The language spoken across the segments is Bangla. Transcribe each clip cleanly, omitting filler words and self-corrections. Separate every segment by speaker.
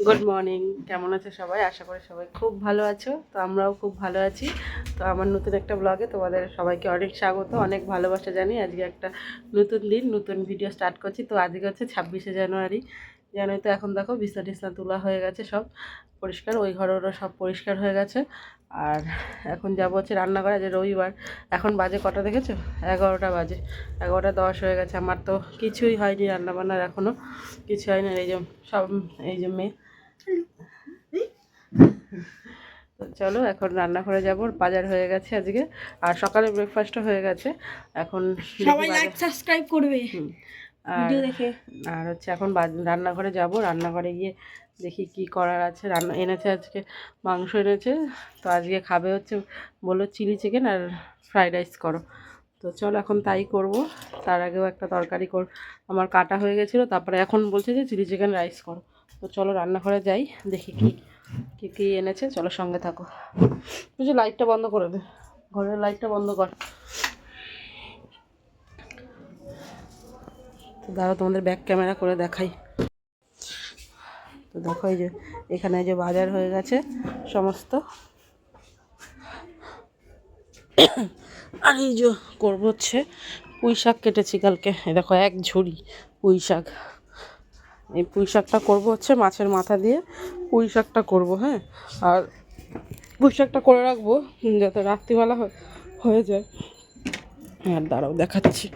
Speaker 1: গুড মর্নিং, কেমন আছে সবাই? আশা করি সবাই খুব ভালো আছো। তো আমরাও খুব ভালো আছি। তো আমার নতুন একটা ব্লগে তোমাদের সবাইকে অনেক স্বাগত, অনেক ভালোবাসা জানি। আজকে একটা নতুন দিন, নতুন ভিডিও স্টার্ট করছি। তো আজকে হচ্ছে 26শে জানুয়ারি। জানোই তো, এখন দেখো বিছনা টিছনা তোলা হয়ে গেছে, সব পরিষ্কার, ওই ঘরেরও সব পরিষ্কার হয়ে গেছে। আর এখন যাবো হচ্ছে রান্নাঘরে। আজ রবিবার। এখন বাজে কটা দেখেছো? 11টা বাজে, 11টা 10 হয়ে গেছে। আমার তো কিছুই হয়নি, রান্নাবান্নার এখনও কিছু হয়নি। এই যে সব, এই যে মেয়ে। তো চলো এখন রান্নাঘরে যাব। বাজার হয়ে গেছে আজকে, আর সকালে ব্রেকফাস্টও হয়ে গেছে। এখন
Speaker 2: সবাই লাইক সাবস্ক্রাইব করবে ভিডিও দেখে।
Speaker 1: আর হচ্ছে এখন রান্নাঘরে যাব। রান্নাঘরে গিয়ে দেখি কি করার আছে। রান্না এনেছে আজকে, মাংস এনেছে। তো আজকে খাবে হচ্ছে, বললো চিলি চিকেন আর ফ্রাইড রাইস করো। তো চলো এখন তাই করব। তার আগেও একটা তরকারি আমার কাটা হয়ে গেছিলো, তারপরে এখন বলছে যে চিলি চিকেন রাইস করো। তো চলো রান্নাঘরে যাই, দেখি কি কী কী এনেছে। চলো সঙ্গে থাকো। বুঝলি, লাইটটা বন্ধ করে দে, ঘরের লাইটটা বন্ধ কর। তো দাঁড়াও, তোমাদের ব্যাক ক্যামেরা করে দেখাই। তো দেখো, এই যে এখানে যে বাজার হয়ে গেছে সমস্ত। আর এই যে করবো হচ্ছে পুঁই শাক কেটেছি কালকে। এই দেখো এক ঝুড়ি পুঁই শাক। এই পুঁই শাকটা করবো হচ্ছে মাছের মাথা দিয়ে পুঁই শাকটা করবো। হ্যাঁ, আর পুঁই শাকটা করে রাখবো যাতে রাত্রিবেলা হয়ে যায়। আর দাঁড়াও দেখাচ্ছি।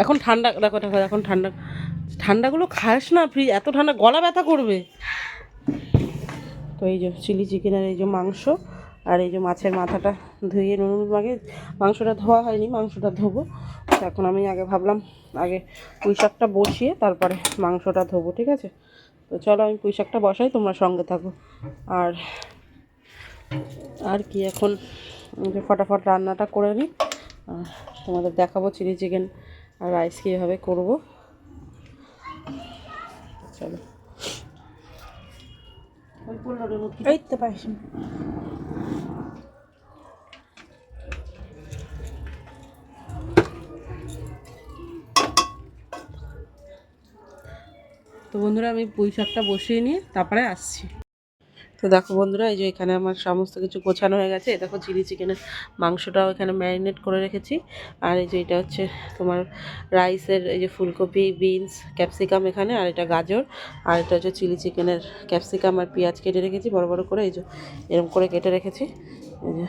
Speaker 1: এখন ঠান্ডা, দেখো দেখো, এখন ঠান্ডাগুলো খাস না, ফ্রিজ এত ঠান্ডা, গলা ব্যথা করবে। তো এই যে চিলি চিকেনের এই যে মাংস, আর এই যে মাছের মাথাটা ধুয়ে নুন মাগে, মাংসটা ধোয়া হয়নি, মাংসটা ধোবো। তো এখন আমি আগে ভাবলাম আগে পুঁই শাকটা বসিয়ে তারপরে মাংসটা ধোবো, ঠিক আছে? তো চলো আমি পুঁই শাকটা বসাই, তোমরা সঙ্গে থাকো। আর কি, এখন যে ফটাফট রান্নাটা করে নিই, তোমাদের দেখাবো চিলি চিকেন আর রাইস কীভাবে করবো। চলো।
Speaker 2: এই তো পাইছি।
Speaker 1: তো বন্ধুরা, আমি পুঁই শাকটা বসিয়ে নিয়ে তারপরে আসছি। তো দেখো বন্ধুরা, এই যে এখানে আমার সমস্ত কিছু গোছানো হয়ে গেছে। দেখো চিলি চিকেনের মাংসটাও এখানে ম্যারিনেট করে রেখেছি। আর এই যে এটা হচ্ছে তোমার রাইসের, এই যে ফুলকপি, বিনস, ক্যাপসিকাম এখানে, আর এটা গাজর, আর এটা হচ্ছে চিলি চিকেনের ক্যাপসিকাম আর পেঁয়াজ কেটে রেখেছি বড় বড় করে, এই যে এরকম করে কেটে রেখেছি। এই যে,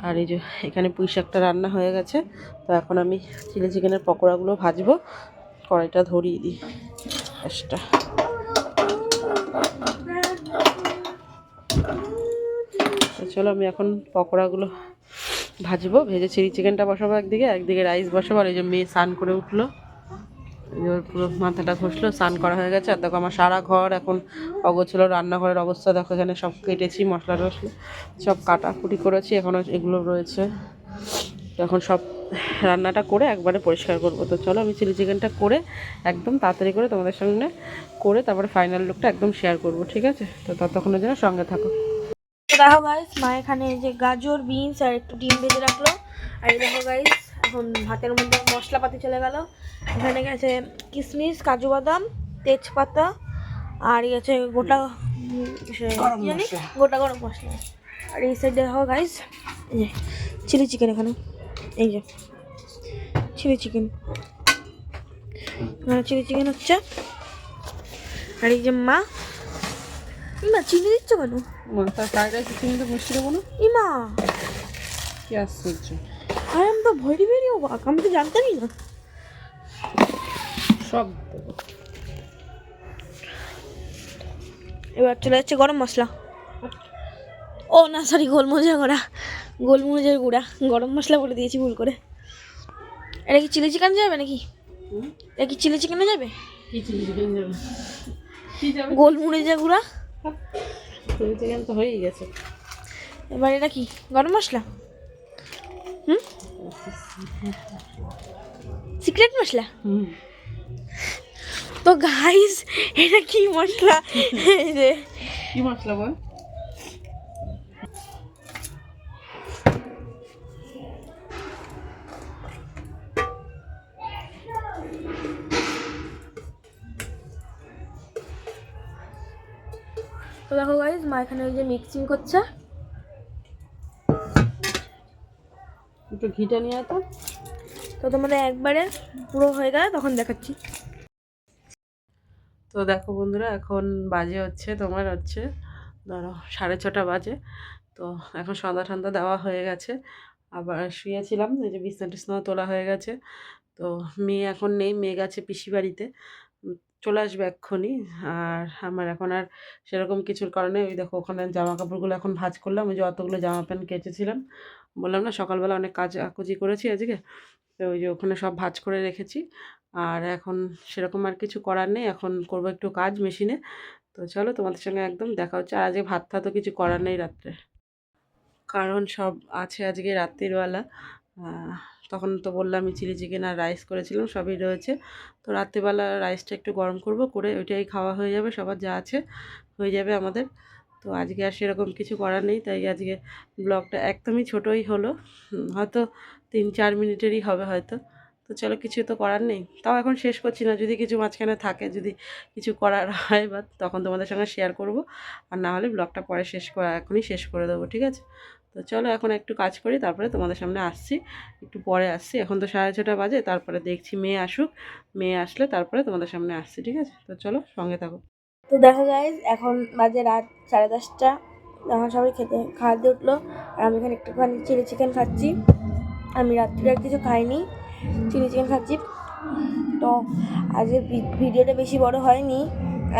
Speaker 1: আর এই যে এখানে পুঁই শাকটা রান্না হয়ে গেছে। তো এখন আমি চিলি চিকেনের পকোড়াগুলো ভাজবো। কড়াইটা ধরিয়ে দিই গ্যাসটা। চলো আমি এখন পকোড়াগুলো ভাজবো। ভেজে চিলি চিকেনটা বসাবো একদিকে, একদিকে রাইস বসাবো। আর এই যে মেয়ে স্নান করে উঠলো, ওর পুরো মাথাটা ঘষলো, স্নান করা হয়ে গেছে। আর দেখো আমার সারা ঘর এখন অগোছালো। রান্নাঘরের অবস্থা দেখো, এখানে সব কেটেছি, মশলা টশলা সব কাটাকুটি করেছি, এখনও এগুলো রয়েছে। এখন সব রান্নাটা করে একবারে পরিষ্কার করবো। তো চলো আমি চিলি চিকেনটা করে একদম তাড়াতাড়ি করে তোমাদের সঙ্গে করে তারপরে ফাইনাল লুকটা একদম শেয়ার করবো, ঠিক আছে? তো ততক্ষণের জন্য সঙ্গে থাকো।
Speaker 2: দেখো গাইস, মা এখানে যে গাজর, বিনস আর একটু ডিম ভেজে রাখলো। আর এই দেখো গাইস, এখন ভাতের মধ্যে মশলাপাতি চলে গেল। এখানে গেছে কিশমিশ, কাজু বাদাম, তেজপাতা, আর গেছে গোটা গোটা গরম মশলা। আর এই সাইডে দেখো গাইস, এই যে চিলি চিকেন, এখানে এই যে চিলি চিকেন, এখানে চিলি চিকেন হচ্ছে। আর এই যে মা চিনি দিচ্ছ কেন?
Speaker 1: ফ্রাইড রাইস চিনি তো মিষ্টি দেবো না?
Speaker 2: ইমা
Speaker 1: কি আশ্চর্য!
Speaker 2: আরে আমি তো ভেরি ভেরি অবাক, আমি তো জানতামই না।
Speaker 1: সব
Speaker 2: এবার চলে যাচ্ছে গরম মশলা। ও না, সরি, গোলমরিচের গুঁড়া, গরম মশলা বলে দিয়েছি ভুল করে। এটা কি চিলি চিকেন যাবে নাকি? এটা কি চিলি চিকেনে যাবে?
Speaker 1: কি চিলি চিকেন যাবে? কি যাবে?
Speaker 2: গোলমরিচের গুঁড়া।
Speaker 1: চিলি চিকেন তো হয়েই গেছে।
Speaker 2: এবার এটা কি গরম মশলা? সিক্রেট মশলা। তো গাইস, এটা কি মশলা? এই যে
Speaker 1: কি মশলা বল?
Speaker 2: তো দেখো গাইজ মা এখানে ওই যে মিক্সিং করছে।
Speaker 1: একটু ঘিটা নিয়ে আয় তো।
Speaker 2: তো তোমাদের একবারে পুরো হয়ে গেলে তখন দেখাচ্ছি।
Speaker 1: তো দেখো বন্ধুরা, এখন বাজে হচ্ছে তোমার হচ্ছে ধরো 6:30 বাজে। তো এখন সন্ধ্যা ঠান্ডা দেওয়া হয়ে গেছে, আবার শুয়েছিলাম, এই যে বিছনা টিছনাও তোলা হয়ে গেছে। তো মেয়ে এখন নেই, মেয়ে গেছে পিসি বাড়িতে, চলে আসবে এক্ষুনি। আর আমার এখন আর সেরকম কিছুর কারণে ওই দেখো ওখানে জামা কাপড়গুলো এখন ভাঁজ করলাম, ওই যে অতগুলো জামা প্যান্ট কেচেছিলাম, বললাম না সকালবেলা অনেক কাজকুজি করেছি আজকে। তো ওই যে ওখানে সব ভাঁজ করে রেখেছি। আর এখন সেরকম আর কিছু করার নেই, এখন করবো একটু কাজ মেশিনে। তো চলো তোমাদের সঙ্গে একদম দেখা হচ্ছে। আর আজকে ভাত তো কিছু করার নেই রাত্রে, কারণ সব আছে আজকে রাত্রিবেলা। আহ, তখন তো বললামই চিলি চিকেন আর রাইস করেছিলাম, সবই রয়েছে। তো রাত্রিবেলা রাইসটা একটু গরম করব, করে ওইটাই খাওয়া হয়ে যাবে, সবার যা আছে হয়ে যাবে আমাদের। তো আজকে আর সেরকম কিছু করার নেই, তাই আজকে ব্লগটা একদমই ছোটোই হলো, হয়তো 3-4 মিনিটেরই হবে হয়তো। তো চলো, কিছু তো করার নেই, তাও এখন শেষ করছি না, যদি কিছু মাঝখানে থাকে, যদি কিছু করার হয় বা তখন তোমাদের সঙ্গে শেয়ার করব। আর না হলে ব্লগটা পরে এখনই শেষ করে দেবো, ঠিক আছে? তো চলো এখন একটু কাজ করি, তারপরে তোমাদের সামনে আসছি, একটু পরে আসছি। এখন তো 6:30 বাজে, তারপরে দেখছি মেয়ে আসুক, মেয়ে আসলে তারপরে তোমাদের সামনে আসছি, ঠিক আছে? তো চলো সঙ্গে থাকো।
Speaker 2: তো দেখো গাইজ এখন বাজে রাত 10:30। এখন সবাই খাওয়াতে উঠলো, আর আমি এখানে একটুখানি চিলি চিকেন খাচ্ছি। আমি রাত্রে আর কিছু খাইনি, চিলি চিকেন খাচ্ছি। তো আজকে ভিডিওটা বেশি বড় হয়নি,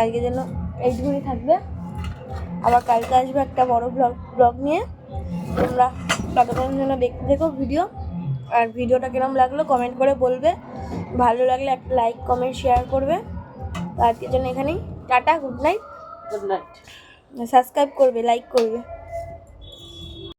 Speaker 2: আজকে যেন এইটুকুনি থাকবে। আবার কালকে আসবে একটা বড় ব্লগ নিয়ে, তোমরা ততক্ষণের জন্য দেখতে দেখো ভিডিও। আর ভিডিওটা কিরম লাগলো কমেন্ট করে বলবে, ভালো লাগলে একটা লাইক কমেন্ট শেয়ার করবে। তো আজকের জন্য এখানেই tata, good night.
Speaker 1: Good night.
Speaker 2: Subscribe করবে, লাইক করবে।